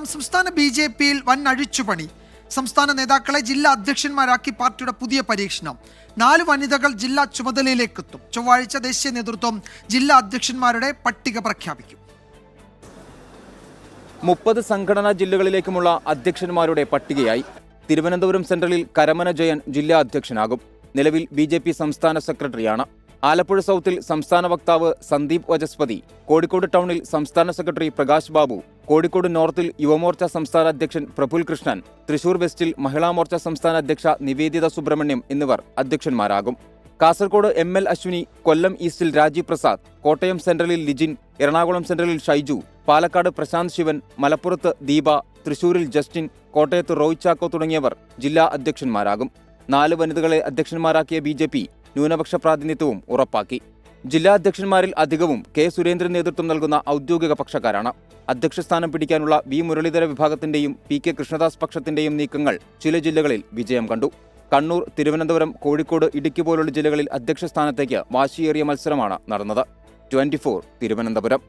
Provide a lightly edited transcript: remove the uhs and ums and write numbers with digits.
മറുഭാഗം സംസ്ഥാന BJP-യിൽ വൻ അഴിച്ചുപണി. സംസ്ഥാന നേതാക്കളെ ജില്ലാ അധ്യക്ഷന്മാരാക്കി പാർട്ടിയുടെ പുതിയ പരീക്ഷണം. 4 വനിതകൾ ജില്ലാ ചുമതലയിലേക്കെത്തും. ചൊവ്വാഴ്ച ദേശീയ നേതൃത്വം ജില്ലാ അധ്യക്ഷന്മാരുടെ പട്ടിക പ്രഖ്യാപിക്കും. 30 സംഘടനാ ജില്ലകളിലേക്കുമുള്ള അധ്യക്ഷന്മാരുടെ പട്ടികയായി. തിരുവനന്തപുരം സെൻട്രലിൽ കരമന ജയൻ ജില്ലാ അധ്യക്ഷനാകും. നിലവിൽ BJP സംസ്ഥാന സെക്രട്ടറിയാണ്. ആലപ്പുഴ സൗത്തിൽ സംസ്ഥാന വക്താവ് സന്ദീപ് വചസ്പതി, കോഴിക്കോട് ടൗണിൽ സംസ്ഥാന സെക്രട്ടറി പ്രകാശ് ബാബു, കോഴിക്കോട് നോർത്തിൽ യുവമോർച്ച സംസ്ഥാന അധ്യക്ഷൻ പ്രഫുൽ കൃഷ്ണൻ, തൃശൂർ വെസ്റ്റിൽ മഹിളാ മോർച്ച സംസ്ഥാന അധ്യക്ഷ നിവേദിത സുബ്രഹ്മണ്യം എന്നിവർ അധ്യക്ഷന്മാരാകും. കാസർഗോഡ് ML അശ്വിനി, കൊല്ലം ഈസ്റ്റിൽ രാജീവ് പ്രസാദ്, കോട്ടയം സെൻട്രലിൽ ലിജിൻ, എറണാകുളം സെൻട്രലിൽ ഷൈജു, പാലക്കാട് പ്രശാന്ത് ശിവൻ, മലപ്പുറത്ത് ദീപ, തൃശൂരിൽ ജസ്റ്റിൻ, കോട്ടയത്ത് റോയ് ചാക്കോ തുടങ്ങിയവർ ജില്ലാ അധ്യക്ഷന്മാരാകും. 4 വനിതകളെ അധ്യക്ഷന്മാരാക്കിയ BJP ന്യൂനപക്ഷ പ്രാതിനിധ്യവും ഉറപ്പാക്കി. ജില്ലാ അധ്യക്ഷന്മാരിൽ അധികവും K. സുരേന്ദ്രൻ നേതൃത്വം നൽകുന്ന ഔദ്യോഗിക പക്ഷക്കാരാണ്. അധ്യക്ഷസ്ഥാനം പിടിക്കാനുള്ള V. മുരളീധര വിഭാഗത്തിന്റെയും PK കൃഷ്ണദാസ് പക്ഷത്തിന്റെയും നീക്കങ്ങൾ ചില ജില്ലകളിൽ വിജയം കണ്ടു. കണ്ണൂർ, തിരുവനന്തപുരം, കോഴിക്കോട്, ഇടുക്കി പോലുള്ള ജില്ലകളിൽ അധ്യക്ഷ സ്ഥാനത്തേക്ക് വാശിയേറിയ മത്സരമാണ് നടന്നത്. 24 തിരുവനന്തപുരം.